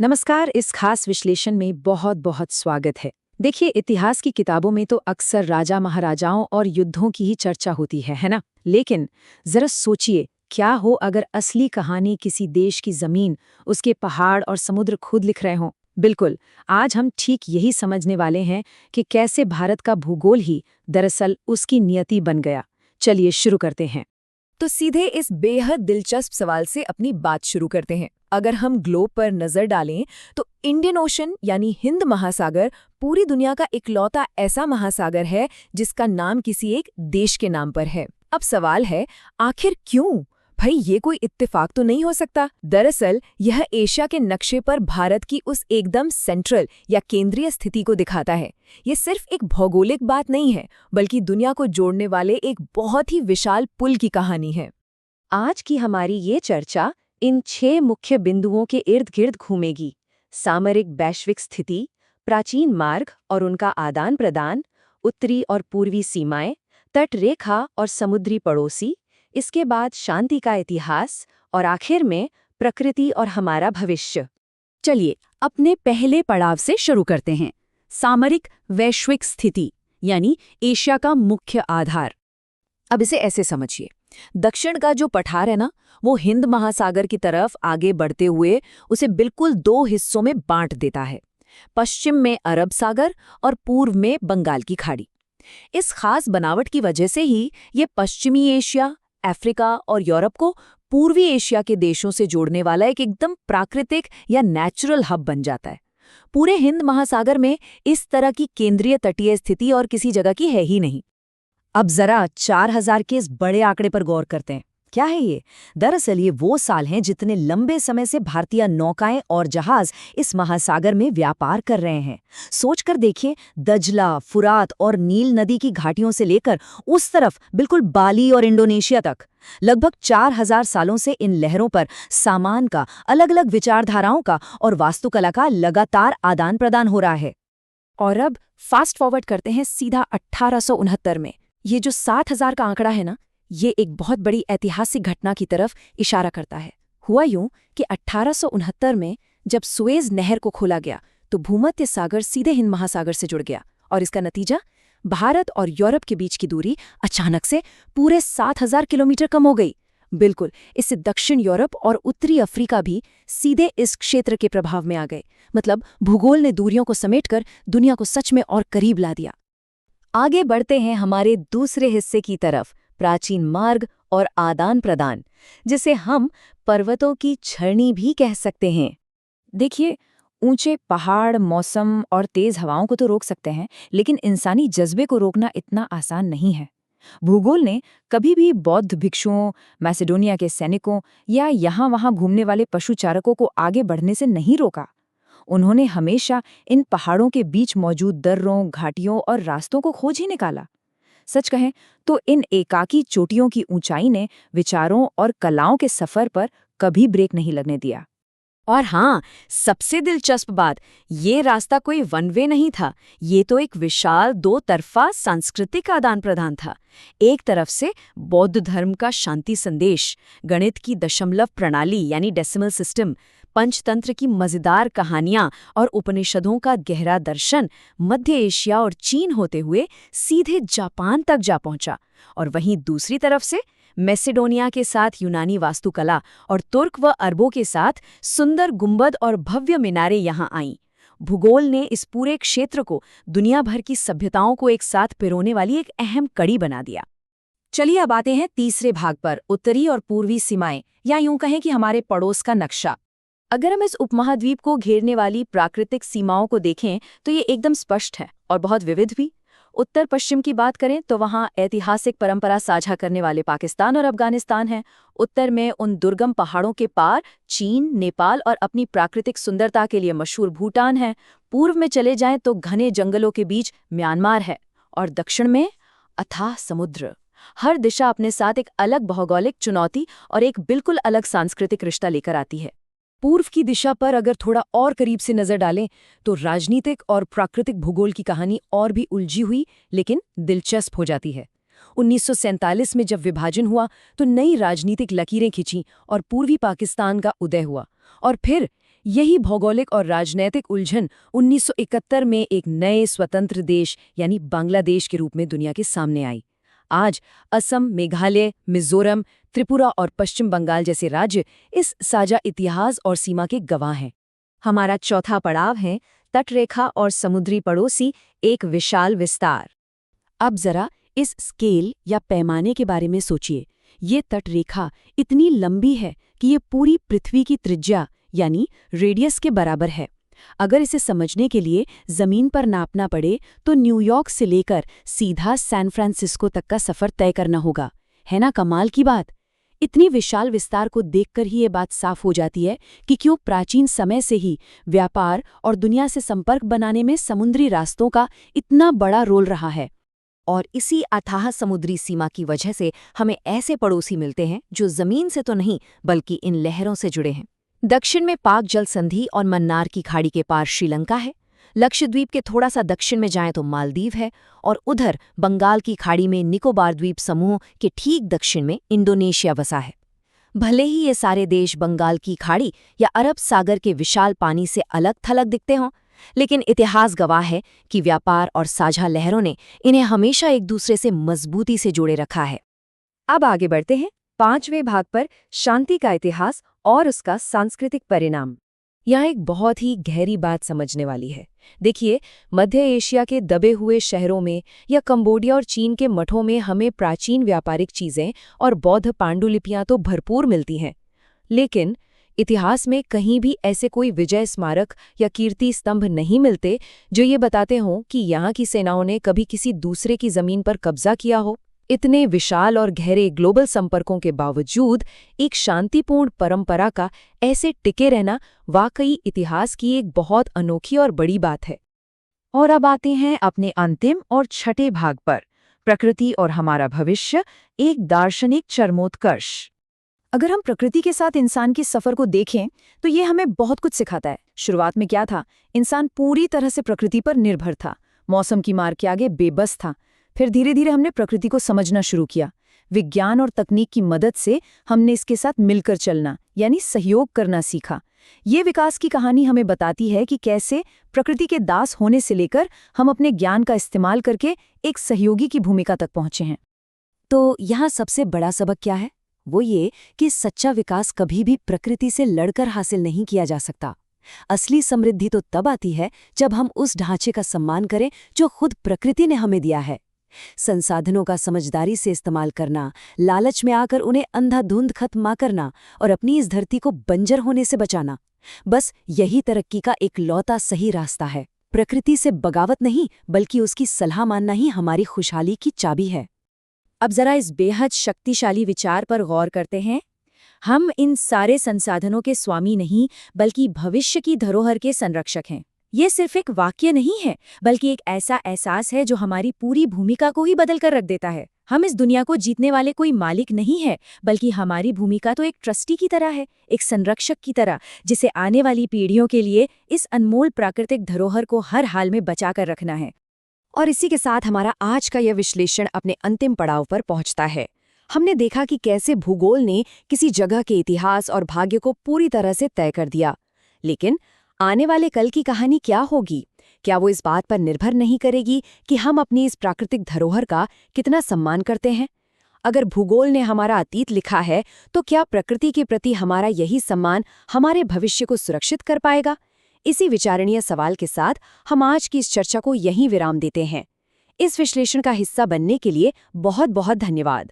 नमस्कार। इस खास विश्लेषण में बहुत बहुत स्वागत है। देखिए, इतिहास की किताबों में तो अक्सर राजा महाराजाओं और युद्धों की ही चर्चा होती है ना? लेकिन जरा सोचिए, क्या हो अगर असली कहानी किसी देश की जमीन, उसके पहाड़ और समुद्र खुद लिख रहे हों। बिल्कुल, आज हम ठीक यही समझने वाले हैं कि कैसे भारत का भूगोल ही दरअसल उसकी नियति बन गया। चलिए शुरू करते हैं। तो सीधे इस बेहद दिलचस्प सवाल से अपनी बात शुरू करते हैं। अगर हम ग्लोब पर नजर डालें तो इंडियन ओशन यानी हिंद महासागर पूरी दुनिया का इकलौता ऐसा महासागर है जिसका नाम किसी एक देश के नाम पर है। अब सवाल है, आखिर क्यों? भाई, ये कोई इत्तेफाक तो नहीं हो सकता। दरअसल यह एशिया के नक्शे पर भारत की उस एकदम सेंट्रल या केंद्रीय स्थिति को दिखाता है। ये सिर्फ एक भौगोलिक बात नहीं है, बल्कि दुनिया को जोड़ने वाले एक बहुत ही विशाल पुल की कहानी है। आज की हमारी ये चर्चा इन 6 मुख्य बिंदुओं के इर्द गिर्द घूमेगी। सामरिक वैश्विक स्थिति, प्राचीन मार्ग और उनका आदान प्रदान, उत्तरी और पूर्वी सीमाएं, तट रेखा और समुद्री पड़ोसी, इसके बाद शांति का इतिहास और आखिर में प्रकृति और हमारा भविष्य। चलिए अपने पहले पड़ाव से शुरू करते हैं। सामरिक वैश्विक स्थिति यानी एशिया का मुख्य आधार। अब इसे ऐसे समझिए, दक्षिण का जो पठार है ना, वो हिंद महासागर की तरफ आगे बढ़ते हुए उसे बिल्कुल 2 हिस्सों में बांट देता है। पश्चिम में अरब सागर और पूर्व में बंगाल की खाड़ी। इस खास बनावट की वजह से ही ये पश्चिमी एशिया, अफ्रीका और यूरोप को पूर्वी एशिया के देशों से जोड़ने वाला एक एकदम प्राकृतिक या नेचुरल हब बन जाता है। पूरे हिंद महासागर में इस तरह की केंद्रीय तटीय स्थिति और किसी जगह की है ही नहीं। अब जरा 4000 के इस बड़े आंकड़े पर गौर करते हैं। क्या है ये? दरअसल ये वो साल हैं जितने लंबे समय से भारतीय नौकाएं और जहाज इस महासागर में व्यापार कर रहे हैं। सोचकर देखिए, दजला, फुरात और नील नदी की घाटियों से लेकर उस तरफ बिल्कुल बाली और इंडोनेशिया तक लगभग 4000 सालों से इन लहरों पर सामान का, अलग अलग विचारधाराओं का और वास्तुकला का लगातार आदान प्रदान हो रहा है। और अब फास्ट फॉरवर्ड करते हैं सीधा 1869 में। ये जो 7000 का आंकड़ा है ना, ये एक बहुत बड़ी ऐतिहासिक घटना की तरफ इशारा करता है। हुआ यूं कि 1869 में जब सुएज नहर को खोला गया तो भूमध्य सागर सीधे हिंद महासागर से जुड़ गया, और इसका नतीजा भारत और यूरोप के बीच की दूरी अचानक से पूरे 7000 किलोमीटर कम हो गई। बिल्कुल, इससे दक्षिण यूरोप और उत्तरी अफ्रीका भी सीधे इस क्षेत्र के प्रभाव में आ गए। मतलब भूगोल ने दूरियों को समेटकर दुनिया को सच में और करीब ला दिया। आगे बढ़ते हैं हमारे दूसरे हिस्से की तरफ, प्राचीन मार्ग और आदान प्रदान, जिसे हम पर्वतों की छड़नी भी कह सकते हैं। देखिए, ऊंचे पहाड़, मौसम और तेज हवाओं को तो रोक सकते हैं, लेकिन इंसानी जज्बे को रोकना इतना आसान नहीं है। भूगोल ने कभी भी बौद्ध भिक्षुओं, मैसेडोनिया के सैनिकों या यहाँ-वहाँ घूमने वाले पशुचारकों को आगे बढ़ने से नहीं रोका। उन्होंने हमेशा इन पहाड़ों के बीच मौजूद दर्रों, घाटियों और रास्तों को खोज ही निकाला। सच कहें तो इन एकाकी चोटियों की ऊंचाई ने विचारों और कलाओं के सफर पर कभी ब्रेक नहीं लगने दिया। और हाँ, सबसे दिलचस्प बात, ये रास्ता कोई वन वे नहीं था। ये तो एक विशाल 2 तरफा सांस्कृतिक आदान प्रदान था। एक तरफ से बौद्ध धर्म का शांति संदेश, गणित की दशमलव प्रणाली यानी डेसिमल सिस्टम, पंचतंत्र की मजेदार कहानियां और उपनिषदों का गहरा दर्शन मध्य एशिया और चीन होते हुए सीधे जापान तक जा पहुंचा। और वहीं दूसरी तरफ से मैसेडोनिया के साथ यूनानी वास्तुकला और तुर्क व अरबों के साथ सुंदर गुंबद और भव्य मीनारें यहाँ आईं। भूगोल ने इस पूरे क्षेत्र को दुनिया भर की सभ्यताओं को एक साथ पिरोने वाली एक अहम कड़ी बना दिया। चलिए अब आते हैं तीसरे भाग पर, उत्तरी और पूर्वी सीमाएं, या यूं कहें कि हमारे पड़ोस का नक्शा। अगर हम इस उपमहाद्वीप को घेरने वाली प्राकृतिक सीमाओं को देखें तो ये एकदम स्पष्ट है और बहुत विविध भी। उत्तर पश्चिम की बात करें तो वहाँ ऐतिहासिक परंपरा साझा करने वाले पाकिस्तान और अफगानिस्तान हैं। उत्तर में उन दुर्गम पहाड़ों के पार चीन, नेपाल और अपनी प्राकृतिक सुंदरता के लिए मशहूर भूटान है। पूर्व में चले जाएं तो घने जंगलों के बीच म्यांमार है, और दक्षिण में अथाह समुद्र। हर दिशा अपने साथ एक अलग भौगोलिक चुनौती और एक बिल्कुल अलग सांस्कृतिक रिश्ता लेकर आती है। पूर्व की दिशा पर अगर थोड़ा और करीब से नजर डालें तो राजनीतिक और प्राकृतिक भूगोल की कहानी और भी उलझी हुई लेकिन दिलचस्प हो जाती है। 1947 में जब विभाजन हुआ तो नई राजनीतिक लकीरें खिंची और पूर्वी पाकिस्तान का उदय हुआ। और फिर यही भौगोलिक और राजनैतिक उलझन 1971 में एक नए स्वतंत्र देश यानी बांग्लादेश के रूप में दुनिया के सामने आई। आज असम, मेघालय, मिजोरम, त्रिपुरा और पश्चिम बंगाल जैसे राज्य इस साझा इतिहास और सीमा के गवाह हैं। हमारा चौथा पड़ाव है तटरेखा और समुद्री पड़ोसी, एक विशाल विस्तार। अब जरा इस स्केल या पैमाने के बारे में सोचिए। ये तटरेखा इतनी लंबी है कि ये पूरी पृथ्वी की त्रिज्या यानी रेडियस के बराबर है। अगर इसे समझने के लिए जमीन पर नापना पड़े तो न्यूयॉर्क से लेकर सीधा सैन फ्रांसिस्को तक का सफर तय करना होगा। है ना कमाल की बात? इतनी विशाल विस्तार को देखकर ही ये बात साफ हो जाती है कि क्यों प्राचीन समय से ही व्यापार और दुनिया से संपर्क बनाने में समुद्री रास्तों का इतना बड़ा रोल रहा है। और इसी अथाह समुद्री सीमा की वजह से हमें ऐसे पड़ोसी मिलते हैं जो जमीन से तो नहीं बल्कि इन लहरों से जुड़े हैं। दक्षिण में पाक जल संधि और मन्नार की खाड़ी के पार श्रीलंका है। लक्षद्वीप के थोड़ा सा दक्षिण में जाएं तो मालदीव है, और उधर बंगाल की खाड़ी में निकोबार द्वीप समूह के ठीक दक्षिण में इंडोनेशिया बसा है। भले ही ये सारे देश बंगाल की खाड़ी या अरब सागर के विशाल पानी से अलग थलग दिखते हों, लेकिन इतिहास गवाह है कि व्यापार और साझा लहरों ने इन्हें हमेशा एक दूसरे से मजबूती से जोड़े रखा है। अब आगे बढ़ते हैं 5वें भाग पर, शांति का इतिहास और उसका सांस्कृतिक परिणाम। यहाँ एक बहुत ही गहरी बात समझने वाली है। देखिए, मध्य एशिया के दबे हुए शहरों में या कंबोडिया और चीन के मठों में हमें प्राचीन व्यापारिक चीजें और बौद्ध पांडुलिपियां तो भरपूर मिलती हैं, लेकिन इतिहास में कहीं भी ऐसे कोई विजय स्मारक या कीर्ति स्तंभ नहीं मिलते जो ये बताते हों कि यहाँ की सेनाओं ने कभी किसी दूसरे की जमीन पर कब्जा किया हो। इतने विशाल और गहरे ग्लोबल संपर्कों के बावजूद एक शांतिपूर्ण परंपरा का ऐसे टिके रहना वाकई इतिहास की एक बहुत अनोखी और बड़ी बात है। और अब आते हैं अपने अंतिम और छठे भाग पर, प्रकृति और हमारा भविष्य, एक दार्शनिक चरमोत्कर्ष। अगर हम प्रकृति के साथ इंसान के सफर को देखें तो ये हमें बहुत कुछ सिखाता है। शुरुआत में क्या था? इंसान पूरी तरह से प्रकृति पर निर्भर था, मौसम की मार के आगे बेबस था। फिर धीरे धीरे हमने प्रकृति को समझना शुरू किया। विज्ञान और तकनीक की मदद से हमने इसके साथ मिलकर चलना यानी सहयोग करना सीखा। ये विकास की कहानी हमें बताती है कि कैसे प्रकृति के दास होने से लेकर हम अपने ज्ञान का इस्तेमाल करके एक सहयोगी की भूमिका तक पहुंचे हैं। तो यहाँ सबसे बड़ा सबक क्या है? वो ये कि सच्चा विकास कभी भी प्रकृति से लड़कर हासिल नहीं किया जा सकता। असली समृद्धि तो तब आती है जब हम उस ढांचे का सम्मान करें जो खुद प्रकृति ने हमें दिया है। संसाधनों का समझदारी से इस्तेमाल करना, लालच में आकर उन्हें अंधाधुंध खत्म करना और अपनी इस धरती को बंजर होने से बचाना, बस यही तरक्की का इकलौता सही रास्ता है। प्रकृति से बगावत नहीं बल्कि उसकी सलाह मानना ही हमारी खुशहाली की चाबी है। अब जरा इस बेहद शक्तिशाली विचार पर गौर करते हैं। हम इन सारे संसाधनों के स्वामी नहीं बल्कि भविष्य की धरोहर के संरक्षक हैं। ये सिर्फ एक वाक्य नहीं है बल्कि एक ऐसा एहसास है जो हमारी पूरी भूमिका को ही बदल कर रख देता है। हम इस दुनिया को जीतने वाले कोई मालिक नहीं है बल्कि हमारी भूमिका तो एक ट्रस्टी की तरह है, एक संरक्षक की तरह, जिसे आने वाली पीढ़ियों के लिए इस अनमोल प्राकृतिक धरोहर को हर हाल में बचा कर रखना है। और इसी के साथ हमारा आज का यह विश्लेषण अपने अंतिम पड़ाव पर पहुंचता है। हमने देखा कि कैसे भूगोल ने किसी जगह के इतिहास और भाग्य को पूरी तरह से तय कर दिया, लेकिन आने वाले कल की कहानी क्या होगी? क्या वो इस बात पर निर्भर नहीं करेगी कि हम अपनी इस प्राकृतिक धरोहर का कितना सम्मान करते हैं? अगर भूगोल ने हमारा अतीत लिखा है तो क्या प्रकृति के प्रति हमारा यही सम्मान हमारे भविष्य को सुरक्षित कर पाएगा? इसी विचारणीय सवाल के साथ हम आज की इस चर्चा को यहीं विराम देते हैं। इस विश्लेषण का हिस्सा बनने के लिए बहुत बहुत धन्यवाद।